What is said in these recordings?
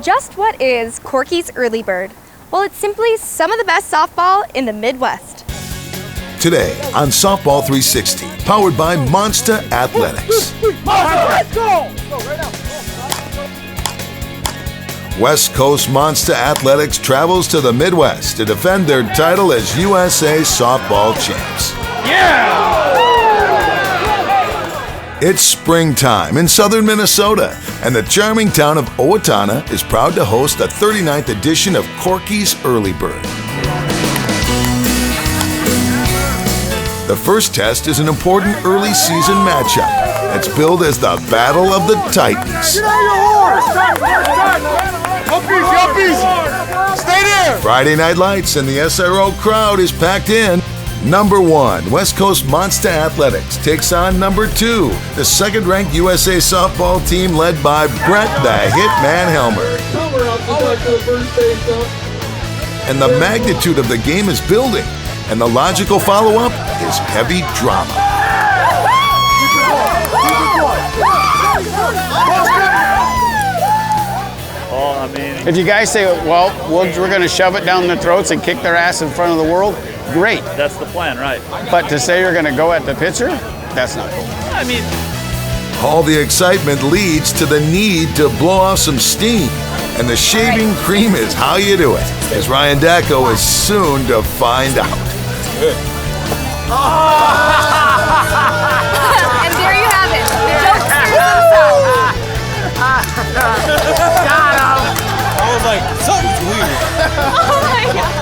Just what is Corky's Early Bird? Well, it's simply some of the best softball in the Midwest. Today on Softball 360, powered by Monster Athletics. Let's go! West Coast Monster Athletics travels to the Midwest to defend their title as USA Softball champs. Yeah! It's springtime in southern Minnesota, and the charming town of Owatonna is proud to host the 39th edition of Corky's Early Bird. The first test is an important early season matchup. It's billed as the Battle of the Titans. Get out of your horse! Yuppies! Stay there! Friday Night Lights and the SRO crowd is packed in. Number 1, West Coast Monster Athletics takes on number 2, the second-ranked USA softball team led by Brett the Hitman Helmer. And the magnitude of the game is building, and the logical follow-up is heavy drama. If you guys say, well, we're going to shove it down their throats and kick their ass in front of the world, great. That's the plan, right? But to say you're going to go at the pitcher, that's not cool. I mean, all the excitement leads to the need to blow off some steam. And the shaving cream is how you do it, as Ryan Dacko is soon to find out. And there you have it. I was like, something's weird. Oh my God.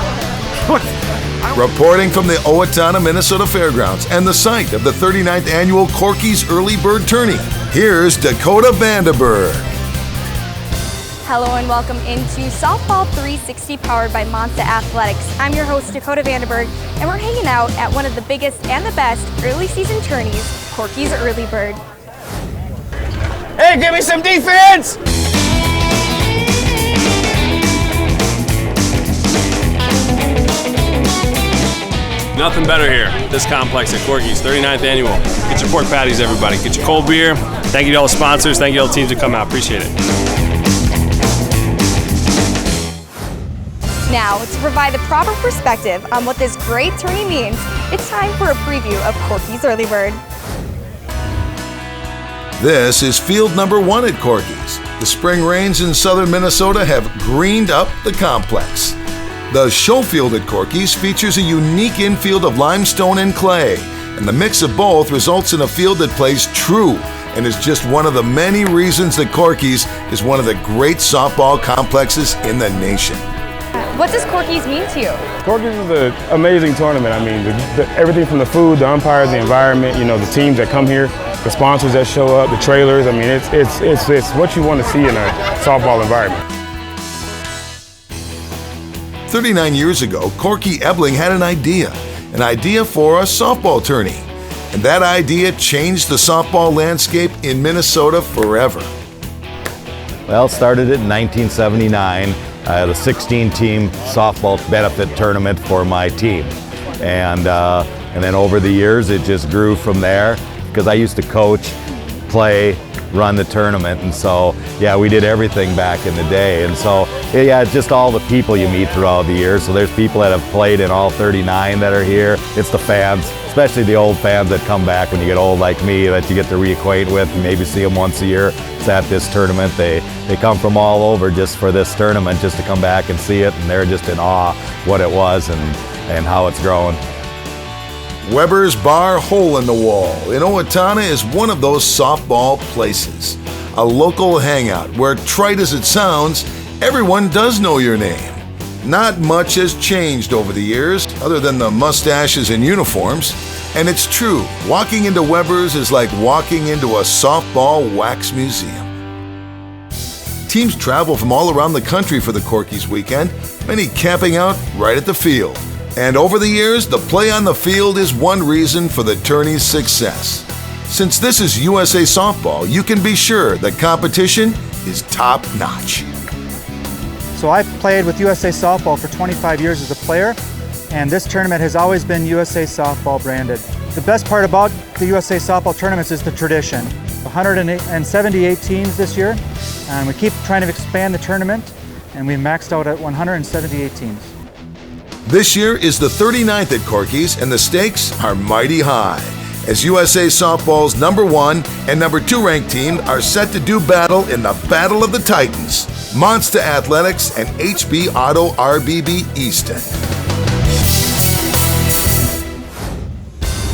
Reporting from the Owatonna, Minnesota Fairgrounds and the site of the 39th annual Corky's Early Bird Tourney, here's Dakota Vanderberg. Hello and welcome into Softball 360 powered by Monster Athletics. I'm your host, Dakota Vanderberg, and we're hanging out at one of the biggest and the best early season tourneys, Corky's Early Bird. Hey, give me some defense! Nothing better here. This complex at Corky's 39th annual. Get your pork patties, everybody. Get your cold beer. Thank you to all the sponsors. Thank you to all the teams that come out. Appreciate it. Now, to provide the proper perspective on what this great tourney means, it's time for a preview of Corky's Early Bird. This is field number 1 at Corky's. The spring rains in southern Minnesota have greened up the complex. The show field at Corky's features a unique infield of limestone and clay, and the mix of both results in a field that plays true and is just one of the many reasons that Corky's is one of the great softball complexes in the nation. What does Corky's mean to you? Corky's is an amazing tournament. I mean, everything from the food, the umpires, the environment, you know, the teams that come here, the sponsors that show up, the trailers. I mean, it's what you want to see in a softball environment. 39 years ago, Corky Ebling had an idea for a softball tourney. And that idea changed the softball landscape in Minnesota forever. Well, it started in 1979. I had a 16-team softball benefit tournament for my team. And then over the years, it just grew from there because I used to coach, play, run the tournament, and so yeah, we did everything back in the day. And so yeah, it's just all the people you meet throughout the years. So there's people that have played in all 39 that are here. It's the fans, especially the old fans that come back when you get old like me, that you get to reacquaint with. You maybe see them once a year. It's at this tournament. They come from all over just for this tournament, just to come back and see it, and they're just in awe what it was and how it's grown. Weber's Bar Hole in the Wall in Owatonna is one of those softball places. A local hangout where, trite as it sounds, everyone does know your name. Not much has changed over the years, other than the mustaches and uniforms. And it's true, walking into Weber's is like walking into a softball wax museum. Teams travel from all around the country for the Corky's weekend, many camping out right at the field. And over the years, the play on the field is one reason for the tourney's success. Since this is USA Softball, you can be sure the competition is top-notch. So I've played with USA Softball for 25 years as a player, and this tournament has always been USA Softball branded. The best part about the USA Softball tournaments is the tradition. 178 teams this year, And we keep trying to expand the tournament, and we maxed out at 178 teams. This year is the 39th at Corky's, and the stakes are mighty high, as USA Softball's #1 and #2 ranked team are set to do battle in the Battle of the Titans, Monster Athletics and HB Auto RBB Easton.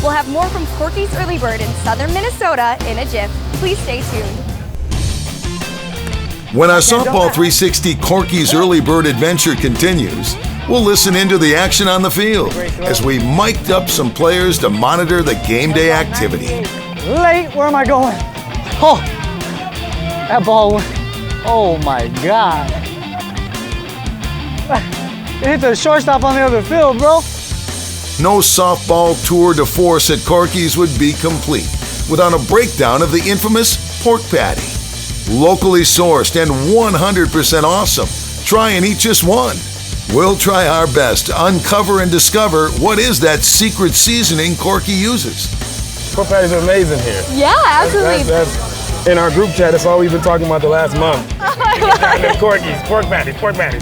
We'll have more from Corky's Early Bird in southern Minnesota in a jiff. Please stay tuned. When our Softball 360 Corky's Early Bird adventure continues, we'll listen into the action on the field as we mic'd up some players to monitor the game day activity. Late, where am I going? Oh, that ball went, oh my God. It hit the shortstop on the other field, bro. No softball tour de force at Corky's would be complete without a breakdown of the infamous pork patty. Locally sourced and 100% awesome. Try and eat just one. We'll try our best to uncover and discover what is that secret seasoning Corky uses. Pork patties are amazing here. Yeah, absolutely. That's in our group chat, that's all we've been talking about the last month. Corky's, pork patties, pork patties.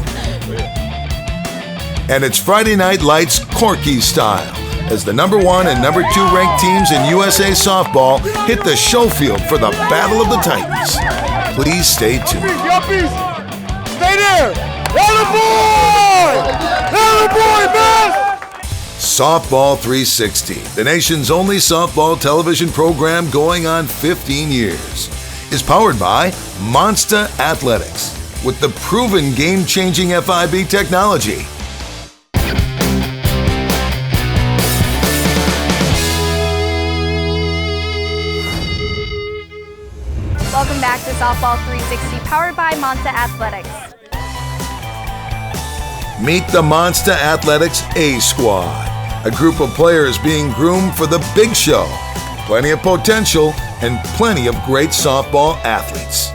And it's Friday Night Lights Corky style, as the #1 and #2 ranked teams in USA Softball hit the show field for the Battle of the Titans. Please stay tuned. Yuppies! Stay there! Attaboy! Attaboy, man! Softball 360, the nation's only softball television program going on 15 years, is powered by Monster Athletics with the proven game-changing FIB technology. Welcome back to Softball 360, powered by Monster Athletics. Meet the Monster Athletics A Squad, a group of players being groomed for the big show. Plenty of potential and plenty of great softball athletes.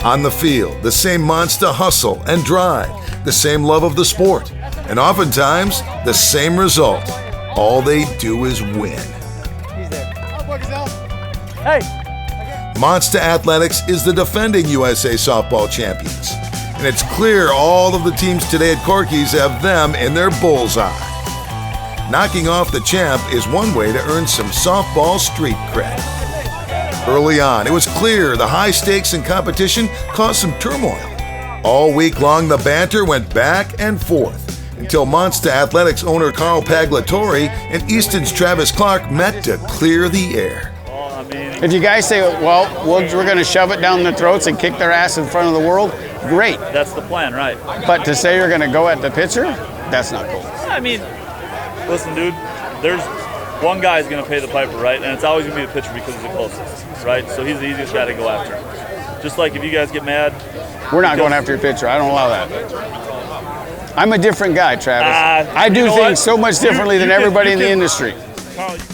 On the field, the same monster hustle and drive, the same love of the sport, and oftentimes the same result. All they do is win. Hey. Monster Athletics is the defending USA Softball champions, and it's clear all of the teams today at Corky's have them in their bullseye. Knocking off the champ is one way to earn some softball street cred. Early on, it was clear the high stakes in competition caused some turmoil. All week long, the banter went back and forth until Monster Athletics owner Carl Paglatori and Easton's Travis Clark met to clear the air. If you guys say, well, we're going to shove it down their throats and kick their ass in front of the world, great. That's the plan, right? But to say you're going to go at the pitcher, that's not cool. I mean, listen, dude, there's one guy is going to pay the piper, right? And it's always going to be the pitcher because he's the closest, right? So he's the easiest guy to go after. Just like if you guys get mad. We're not going after your pitcher. I don't allow that. I'm a different guy, Travis. I do things so much differently than everybody in the industry.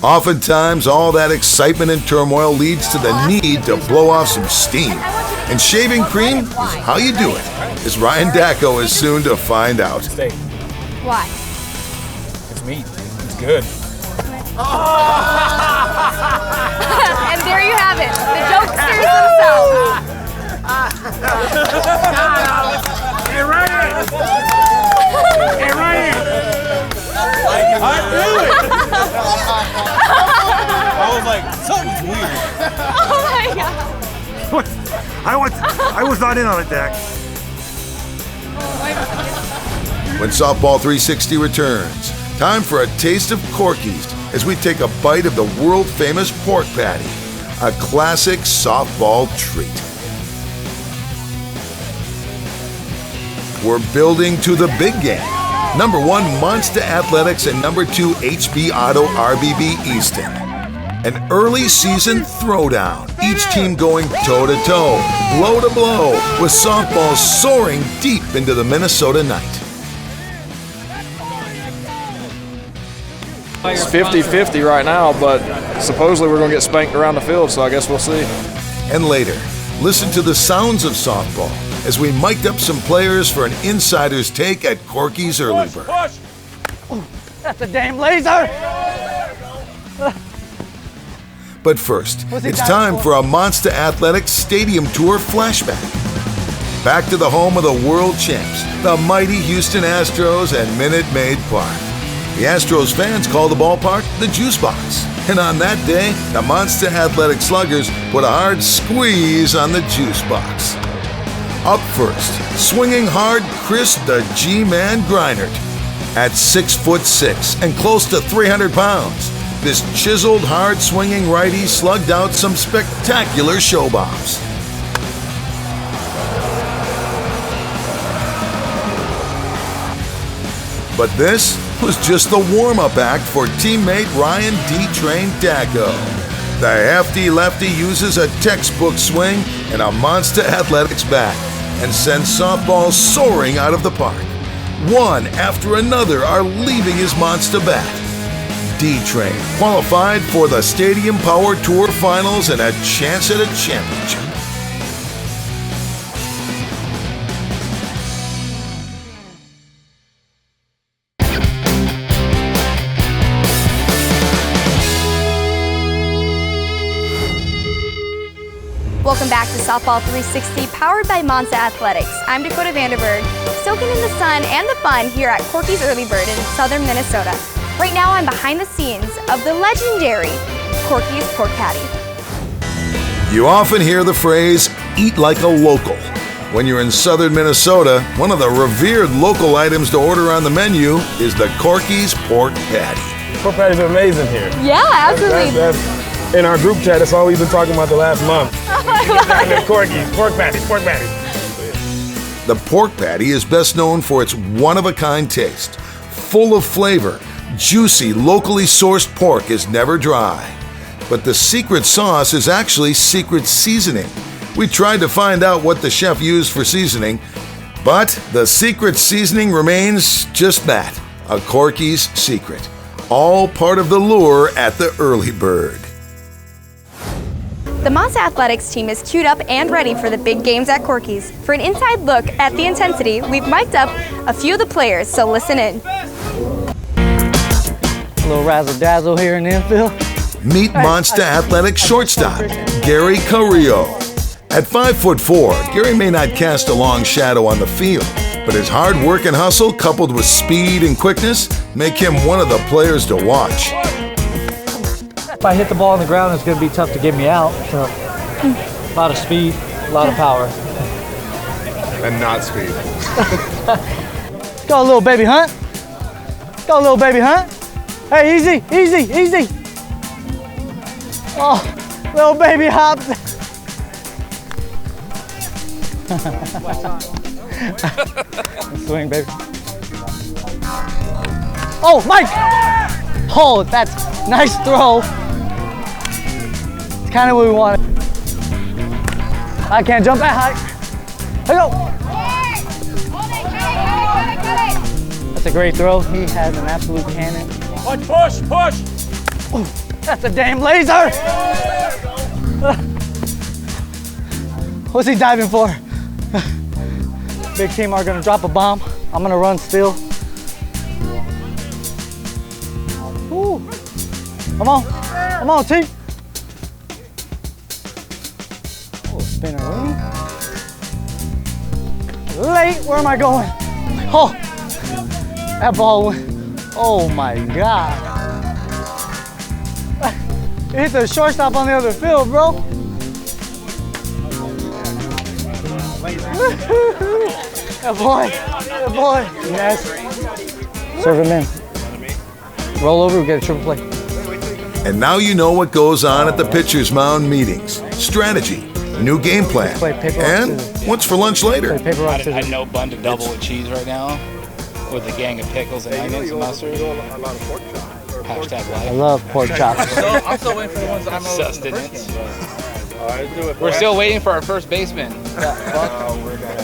Oftentimes, all that excitement and turmoil leads to the need to blow off some steam. And shaving cream is how you do it, as Ryan Dacko is soon to find out. Why? It's meat. It's good. And there you have it, the jokesters themselves. Hey, Ryan! Hey, Ryan! I knew it! I was like, something's weird. Oh my God. I was not in on it, Dak. When Softball 360 returns, time for a taste of Corky's as we take a bite of the world-famous pork patty, a classic softball treat. We're building to the big game. #1 Monster Athletics and #2 HB Auto RBB Easton. An early season throwdown, each team going toe-to-toe, blow-to-blow, with softballs soaring deep into the Minnesota night. It's 50-50 right now, but supposedly we're going to get spanked around the field, so I guess we'll see. And later, listen to the sounds of softball as we mic'd up some players for an insider's take at Corky's Early Bird. That's a damn laser! But first, it's time for a Monster Athletics Stadium Tour flashback. Back to the home of the world champs, the mighty Houston Astros and Minute Maid Park. The Astros fans call the ballpark the Juice Box. And on that day, the Monster Athletic Sluggers put a hard squeeze on the Juice Box. Up first, swinging hard, Chris the G-Man Greinert. At 6'6" and close to 300 pounds, this chiseled, hard-swinging righty slugged out some spectacular show bombs. But this was just the warm-up act for teammate Ryan D-Train Dacko. The hefty lefty uses a textbook swing and a Monster Athletics bat and sends softballs soaring out of the park. One after another are leaving his monster bat. D-Train qualified for the Stadium Power Tour Finals and a chance at a championship. Welcome back to Softball 360, powered by Monster Athletics. I'm Dakota Vanderberg, soaking in the sun and the fun here at Corky's Early Bird in southern Minnesota. Right now, I'm behind the scenes of the legendary Corky's Pork Patty. You often hear the phrase, eat like a local. When you're in southern Minnesota, one of the revered local items to order on the menu is the Corky's Pork Patty. Pork patties are amazing here. Yeah, absolutely. That's in our group chat, that's all we've been talking about the last month. Corky's, pork patties, pork patties. The pork patty is best known for its one-of-a-kind taste. Full of flavor, juicy, locally sourced pork is never dry. But the secret sauce is actually secret seasoning. We tried to find out what the chef used for seasoning, but the secret seasoning remains just that, a Corky's secret. All part of the lure at the Early Bird. The Monster Athletics team is queued up and ready for the big games at Corky's. For an inside look at the intensity, we've mic'd up a few of the players, so listen in. A little razzle-dazzle here in the infield. Meet Monster Athletics shortstop, Gary Carrillo. At 5'4", Gary may not cast a long shadow on the field, but his hard work and hustle coupled with speed and quickness make him one of the players to watch. If I hit the ball on the ground, it's going to be tough to get me out. So, a lot of speed, a lot of power. And not speed. Go, little baby hunt. Go, little baby hunt. Hey, easy, easy, easy. Oh, little baby hop. Swing, baby. Oh, Mike! Oh, that's nice throw. It's kind of what we wanted. I can't jump that high. Here we go. That's a great throw. He has an absolute cannon. Push, push. Ooh, that's a damn laser. What's he diving for? Big team are gonna drop a bomb. I'm gonna run still. Ooh. Come on, team. Oh, spinner wing. Late, where am I going? Oh, that ball went, oh my God. It hit the shortstop on the other field, bro. That boy, yes. Serve him in. Roll over, we get a triple play. And now you know what goes on at the pitcher's mound meetings. Strategy, new game plan, and what's for lunch later. I know bun to double with cheese right now with a gang of pickles and onions and mustard. Hashtag life. I love pork chops. I'm still waiting for the ones that I'm sustenance. We're still waiting for our first baseman.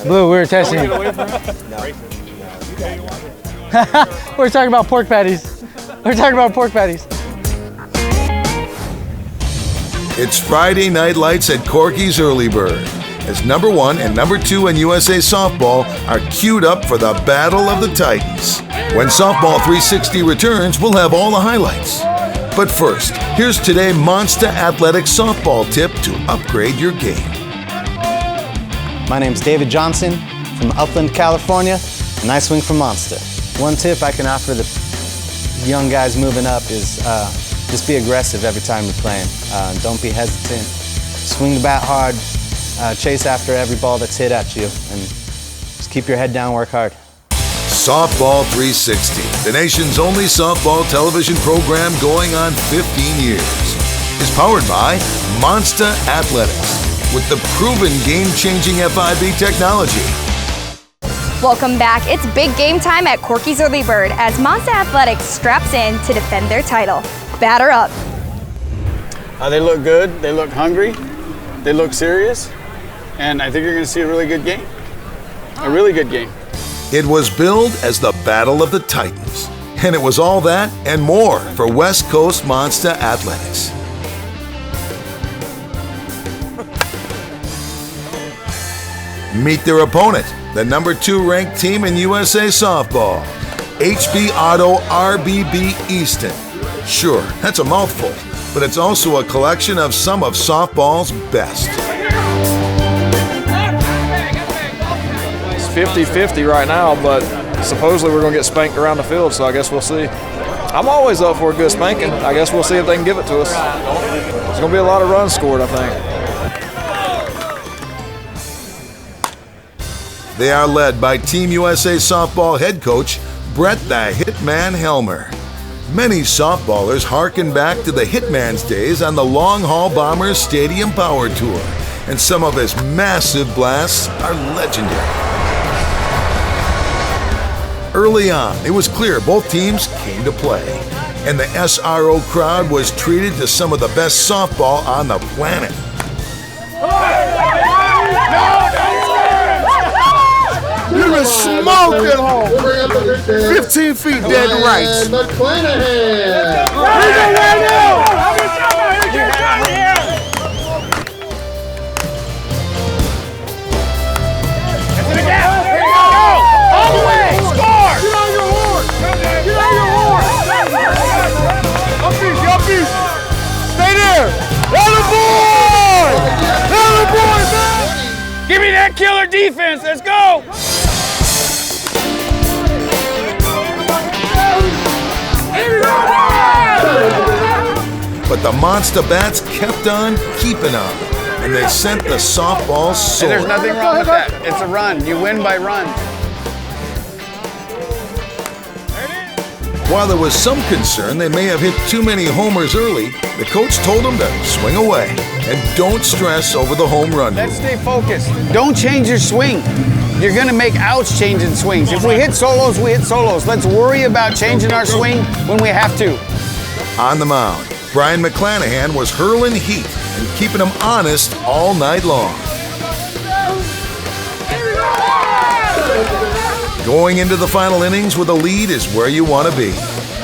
Blue, we were testing you. We're talking about pork patties. We're talking about pork patties. It's Friday Night Lights at Corky's Early Bird, as number 1 and number 2 in USA Softball are queued up for the Battle of the Titans. When Softball 360 returns, we'll have all the highlights. But first, here's today's Monster Athletics softball tip to upgrade your game. My name's David Johnson from Upland, California, and I swing for Monster. One tip I can offer the young guys moving up is just be aggressive every time you're playing. Don't be hesitant. Swing the bat hard, chase after every ball that's hit at you, and just keep your head down, work hard. Softball 360, the nation's only softball television program going on 15 years, is powered by Monster Athletics with the proven game-changing FIB technology. Welcome back. It's big game time at Corky's Early Bird as Monster Athletics straps in to defend their title. Batter up. They look good, they look hungry, they look serious, and I think you're going to see a really good game. A really good game. It was billed as the Battle of the Titans, and it was all that and more for West Coast Monster Athletics. Meet their opponent, the number 2 ranked team in USA Softball, HB Auto RBB Easton. Sure, that's a mouthful, but it's also a collection of some of softball's best. It's 50-50 right now, but supposedly we're going to get spanked around the field, so I guess we'll see. I'm always up for a good spanking. I guess we'll see if they can give it to us. There's going to be a lot of runs scored, I think. They are led by Team USA Softball head coach Brett the Hitman Helmer. Many softballers harken back to the Hitman's days on the Long Haul Bombers Stadium Power Tour, and some of his massive blasts are legendary. Early on, it was clear both teams came to play, and the SRO crowd was treated to some of the best softball on the planet. You been smoking home. 15 feet dead to rights. McClanahan. All the way. Score. Get on your horse. Get on your horse. Uppies. Stay there. Attaboy. Attaboy, man. Give me that killer defense. Let's go. But the Monster Bats kept on keeping on, and they sent the softball soaring. And there's nothing wrong with that. It's a run. You win by run. While there was some concern they may have hit too many homers early, the coach told them to swing away and don't stress over the home run rule. Let's stay focused. Don't change your swing. You're going to make outs changing swings. If we hit solos, we hit solos. Let's worry about changing our swing when we have to. On the mound, Brian McClanahan was hurling heat and keeping them honest all night long. Going into the final innings with a lead is where you want to be.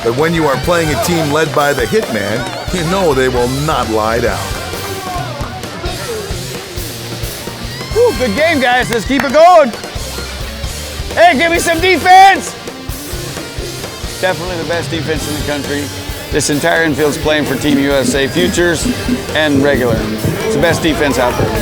But when you are playing a team led by the Hitman, you know they will not lie down. Whew, good game, guys. Let's keep it going. Hey, give me some defense. Definitely the best defense in the country. This entire infield's playing for Team USA, futures and regular. It's the best defense out there.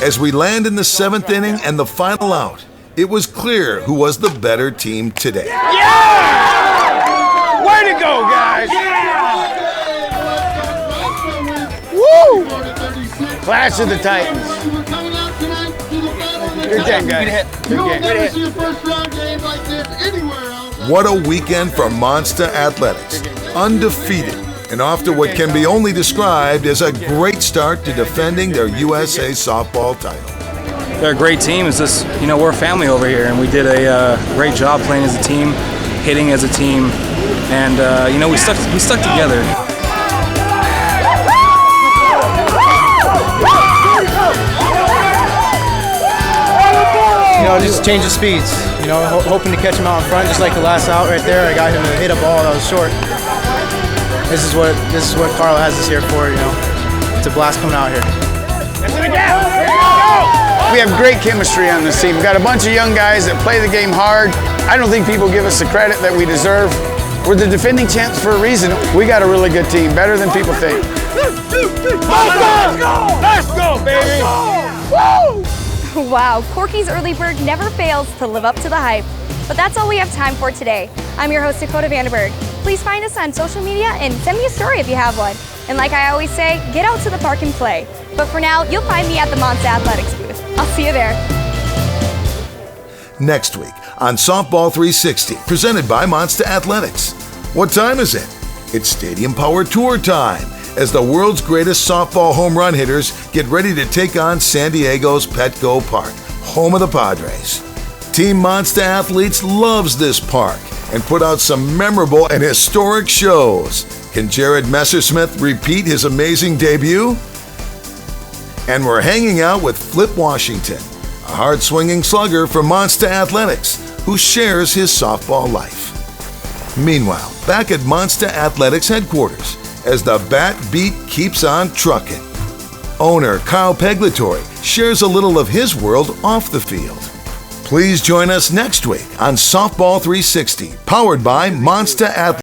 As we land in the 7th inning and the final out, it was clear who was the better team today. Yeah! Way to go, guys! Woo! Clash of the Titans. Good game, guys. Good hit. What a weekend for Monster Athletics. Undefeated and off to what can be only described as a great start to defending their USA softball title. They're a great team. It's just, we're a family over here, and we did a great job playing as a team, hitting as a team, and we stuck together. just change the speeds. You know, hoping to catch him out in front, just like the last out right there. I got him to hit a ball that was short. This is what Carl has us here for. You know, it's a blast coming out here. We have great chemistry on this team. We've got a bunch of young guys that play the game hard. I don't think people give us the credit that we deserve. We're the defending champs for a reason. We got a really good team, better than people think. Let's go, baby! Woo! Wow, Corky's Early Bird never fails to live up to the hype. But that's all we have time for today. I'm your host, Dakota Vandenberg. Please find us on social media and send me a story if you have one. And like I always say, get out to the park and play. But for now, you'll find me at the Monster Athletics booth. I'll see you there. Next week on Softball 360, presented by Monster Athletics. What time is it? It's Stadium Power Tour time, as the world's greatest softball home run hitters get ready to take on San Diego's Petco Park, home of the Padres. Team Monster Athletes loves this park and put out some memorable and historic shows. Can Jared Messersmith repeat his amazing debut? And we're hanging out with Flip Washington, a hard-swinging slugger from Monster Athletics who shares his softball life. Meanwhile, back at Monster Athletics headquarters, as the bat beat keeps on trucking, owner Kyle Peglatore shares a little of his world off the field. Please join us next week on Softball 360, powered by Monster Athletics.